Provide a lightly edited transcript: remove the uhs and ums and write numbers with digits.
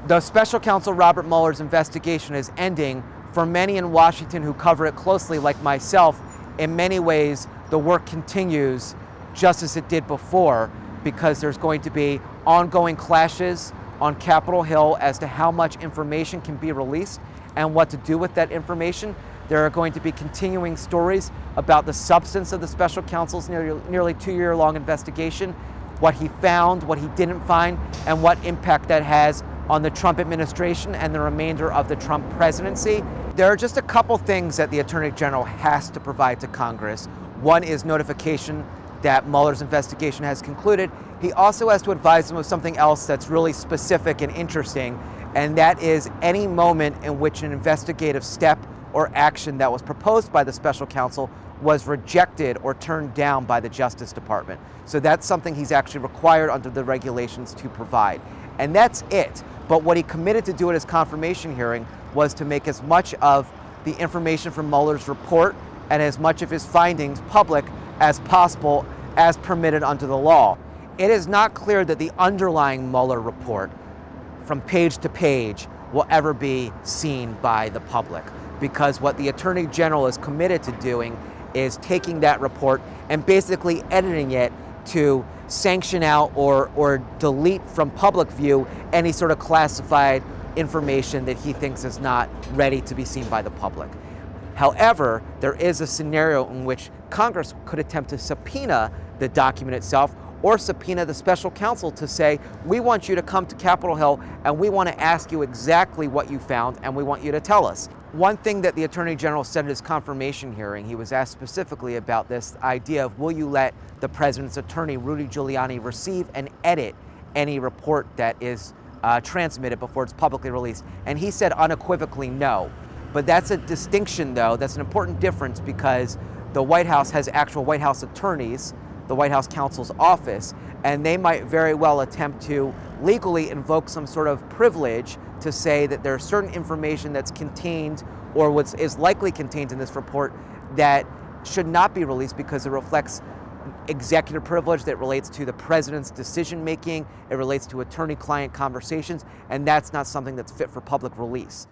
The Special Counsel Robert Mueller's investigation is ending. For many in Washington who cover it closely, like myself, in many ways the work continues just as it did before, because there's going to be ongoing clashes on Capitol Hill as to how much information can be released and what to do with that information. There are going to be continuing stories about the substance of the special counsel's nearly 2-year-long investigation, what he found, what he didn't find, and what impact that has on the Trump administration and the remainder of the Trump presidency. There are just a couple things that the Attorney General has to provide to Congress. One is notification that Mueller's investigation has concluded. He also has to advise them of something else that's really specific and interesting, and that is any moment in which an investigative step or action that was proposed by the special counsel was rejected or turned down by the Justice Department. So that's something he's actually required under the regulations to provide. And that's it. But what he committed to do at his confirmation hearing was to make as much of the information from Mueller's report and as much of his findings public as possible, as permitted under the law. It is not clear that the underlying Mueller report from page to page will ever be seen by the public, because what the Attorney General is committed to doing is taking that report and basically editing it to sanction out or delete from public view any sort of classified information that he thinks is not ready to be seen by the public. However, there is a scenario in which Congress could attempt to subpoena the document itself, or subpoena the special counsel to say, we want you to come to Capitol Hill and we want to ask you exactly what you found and we want you to tell us. One thing that the Attorney General said at his confirmation hearing, he was asked specifically about this idea of, will you let the president's attorney, Rudy Giuliani, receive and edit any report that is transmitted before it's publicly released? And he said unequivocally no. But that's a distinction, though. That's an important difference, because the White House has actual White House attorneys, the White House counsel's office, and they might very well attempt to legally invoke some sort of privilege to say that there's certain information that's contained or what is likely contained in this report that should not be released because it reflects executive privilege that relates to the president's decision making, it relates to attorney-client conversations, and that's not something that's fit for public release.